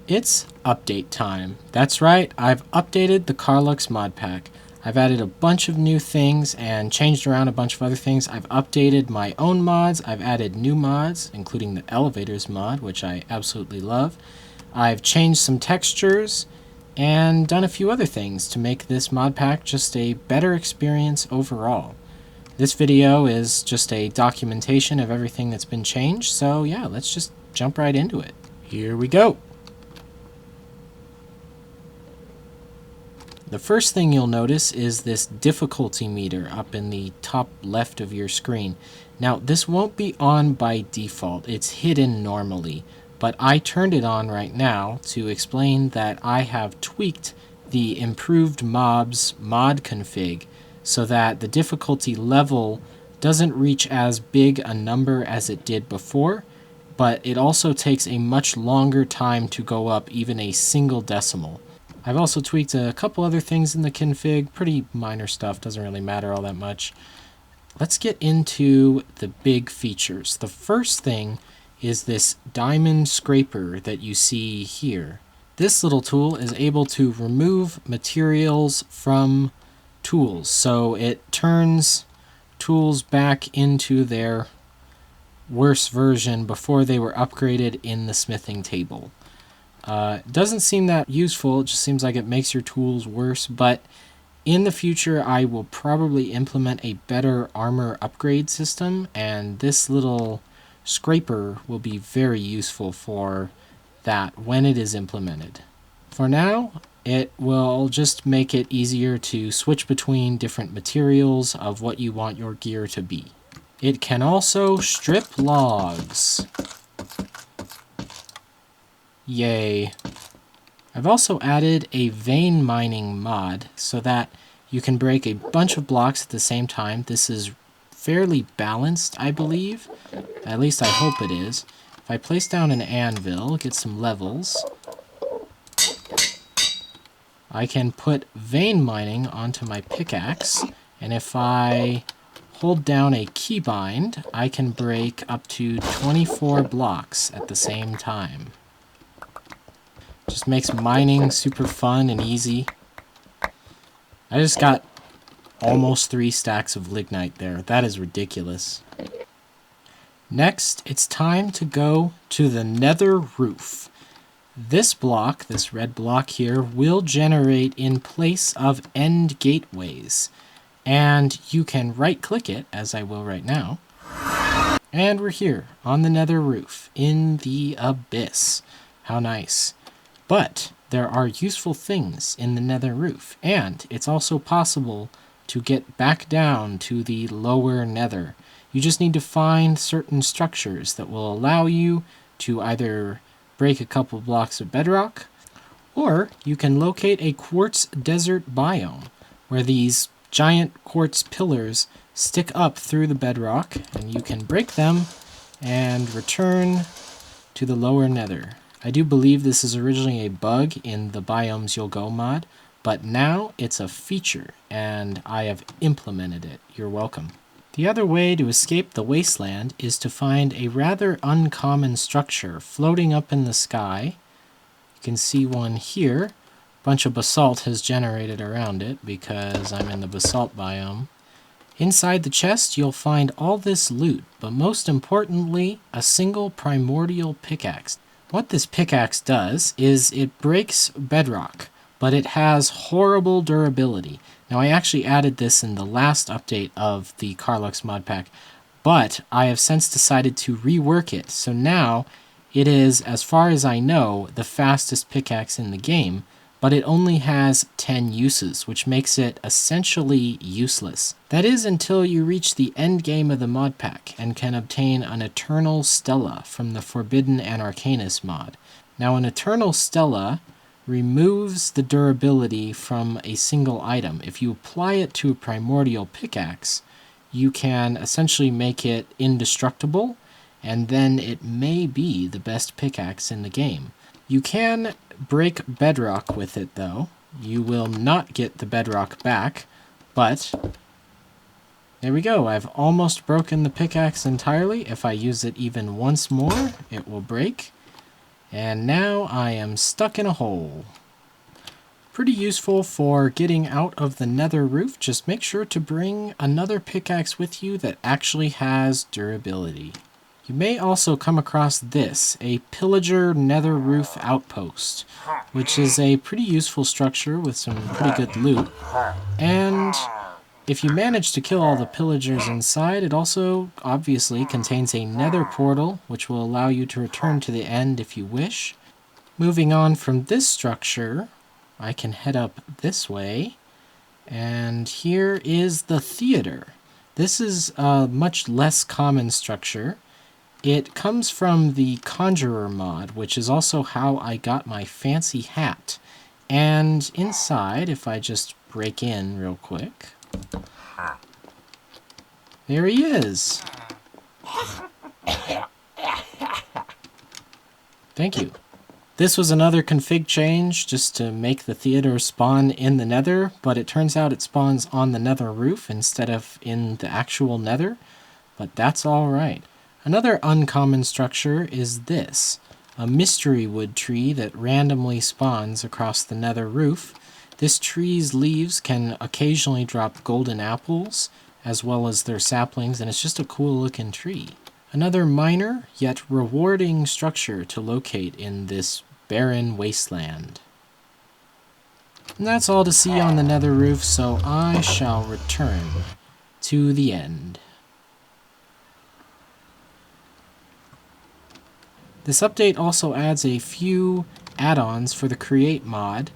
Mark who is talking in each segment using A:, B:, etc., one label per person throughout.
A: It's update time. That's right, I've updated the Karlux Modpack. I've added a bunch of new things and changed around a bunch of other things. I've updated my own mods. I've added new mods, including the elevators mod, which I absolutely love. I've changed some textures and done a few other things to make this mod pack just a better experience overall. This video is just a documentation of everything that's been changed, so yeah, let's just jump right into it. Here we go. The first thing you'll notice is this difficulty meter up in the top left of your screen. Now, this won't be on by default, it's hidden normally, but I turned it on right now to explain that I have tweaked the improved mobs mod config so that the difficulty level doesn't reach as big a number as it did before, but it also takes a much longer time to go up even a single decimal. I've also tweaked a couple other things in the config, pretty minor stuff, doesn't really matter all that much. Let's get into the big features. The first thing is this diamond scraper that you see here. This little tool is able to remove materials from tools, so it turns tools back into their worse version before they were upgraded in the smithing table. Doesn't seem that useful, it just seems like it makes your tools worse, but in the future I will probably implement a better armor upgrade system, and this little scraper will be very useful for that when it is implemented. For now, it will just make it easier to switch between different materials of what you want your gear to be. It can also strip logs. Yay. I've also added a vein mining mod so that you can break a bunch of blocks at the same time. This is fairly balanced, I believe. At least I hope it is. If I place down an anvil, get some levels, I can put vein mining onto my pickaxe, and if I hold down a keybind, I can break up to 24 blocks at the same time. Just makes mining super fun and easy. I just got almost 3 stacks of lignite there. That is ridiculous. Next, it's time to go to the nether roof. This block, this red block here, will generate in place of end gateways. And you can right-click it, as I will right now. And we're here, on the nether roof, in the abyss. How nice. But there are useful things in the nether roof, and it's also possible to get back down to the lower nether. You just need to find certain structures that will allow you to either break a couple blocks of bedrock, or you can locate a quartz desert biome where these giant quartz pillars stick up through the bedrock, and you can break them and return to the lower nether. I do believe this is originally a bug in the Biomes You'll Go mod, but now it's a feature, and I have implemented it. You're welcome. The other way to escape the wasteland is to find a rather uncommon structure floating up in the sky. You can see one here. A bunch of basalt has generated around it because I'm in the basalt biome. Inside the chest, you'll find all this loot, but most importantly, a single primordial pickaxe. What this pickaxe does is it breaks bedrock, but it has horrible durability. Now, I actually added this in the last update of the Karlux Modpack, but I have since decided to rework it. So now it is, as far as I know, the fastest pickaxe in the game, but it only has 10 uses, which makes it essentially useless. That is until you reach the end game of the mod pack and can obtain an Eternal Stella from the Forbidden and Arcanus mod. Now, an Eternal Stella removes the durability from a single item. If you apply it to a primordial pickaxe, you can essentially make it indestructible, and then it may be the best pickaxe in the game. You can break bedrock with it, though. You will not get the bedrock back, but there we go. I've almost broken the pickaxe entirely. If I use it even once more, it will break. And now I am stuck in a hole. Pretty useful for getting out of the nether roof. Just make sure to bring another pickaxe with you that actually has durability. You may also come across this, a pillager nether roof outpost, which is a pretty useful structure with some pretty good loot. And if you manage to kill all the pillagers inside, it also obviously contains a nether portal, which will allow you to return to the end if you wish. Moving on from this structure, I can head up this way, and here is the theater. This is a much less common structure. It comes from the Conjurer mod, which is also how I got my fancy hat. And inside, if I just break in real quick, there he is. Thank you. This was another config change just to make the theater spawn in the nether, but it turns out it spawns on the nether roof instead of in the actual nether, but that's all right. Another uncommon structure is this, a mystery wood tree that randomly spawns across the nether roof. This tree's leaves can occasionally drop golden apples, as well as their saplings, and it's just a cool looking tree. Another minor, yet rewarding structure to locate in this barren wasteland. And that's all to see on the nether roof, so I shall return to the end. This update also adds a few add-ons for the Create mod,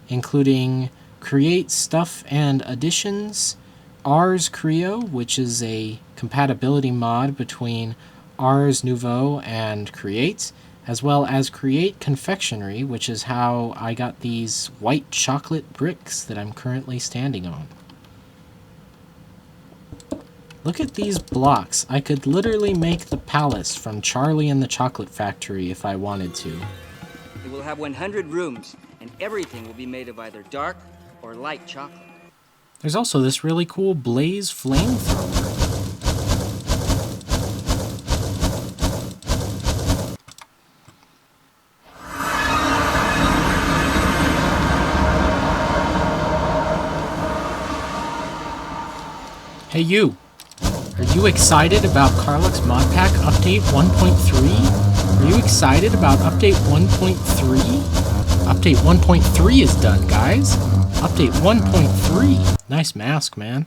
A: including Create Stuff and Additions, Ars Creo, which is a compatibility mod between Ars Nouveau and Create, as well as Create Confectionery, which is how I got these white chocolate bricks that I'm currently standing on. Look at these blocks. I could literally make the palace from Charlie and the Chocolate Factory if I wanted to.
B: It will have 100 rooms, and everything will be made of either dark or light chocolate.
A: There's also this really cool blaze flamethrower. Hey you! Are you excited about Karlux Modpack Update 1.3? Are you excited about Update 1.3? Update 1.3 is done, guys. Update 1.3. Nice mask, man.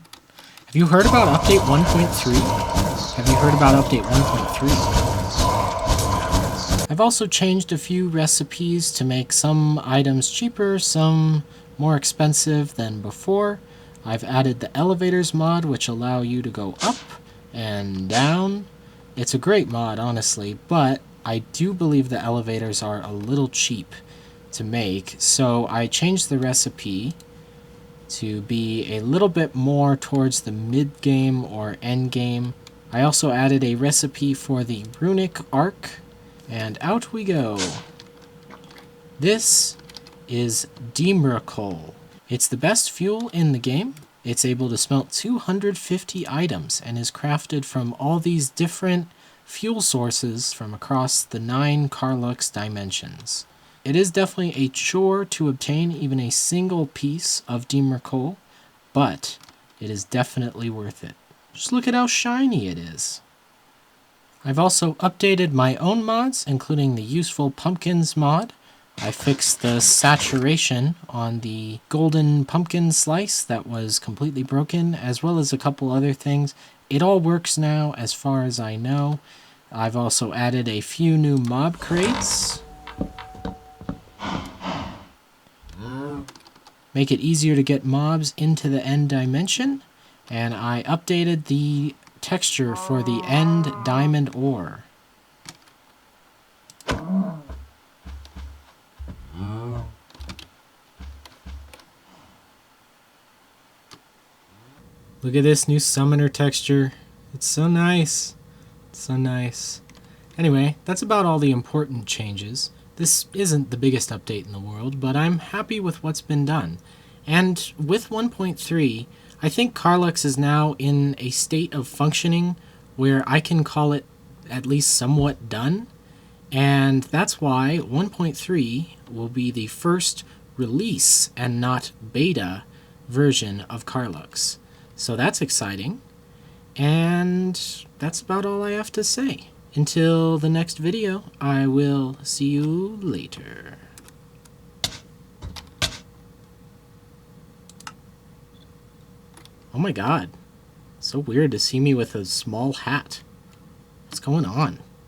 A: Have you heard about Update 1.3? Have you heard about Update 1.3? I've also changed a few recipes to make some items cheaper, some more expensive than before. I've added the elevators mod, which allow you to go up and down. It's a great mod, honestly, but I do believe the elevators are a little cheap to make, so I changed the recipe to be a little bit more towards the mid-game or end-game. I also added a recipe for the runic arc, and out we go. This is Dimmercoal. It's the best fuel in the game. It's able to smelt 250 items and is crafted from all these different fuel sources from across the 9 Karlux dimensions. It is definitely a chore to obtain even a single piece of Dimmercoal, but it is definitely worth it. Just look at how shiny it is. I've also updated my own mods, including the Useful Pumpkins mod. I fixed the saturation on the golden pumpkin slice that was completely broken, as well as a couple other things. It all works now, as far as I know. I've also added a few new mob crates. Make it easier to get mobs into the end dimension. And I updated the texture for the end diamond ore. Look at this new summoner texture. It's so nice. It's so nice. Anyway, that's about all the important changes. This isn't the biggest update in the world, but I'm happy with what's been done. And with 1.3, I think Karlux is now in a state of functioning where I can call it at least somewhat done. And that's why 1.3 will be the first release and not beta version of Karlux. So that's exciting. And that's about all I have to say. Until the next video, I will see you later. Oh my god. So weird to see me with a small hat. What's going on?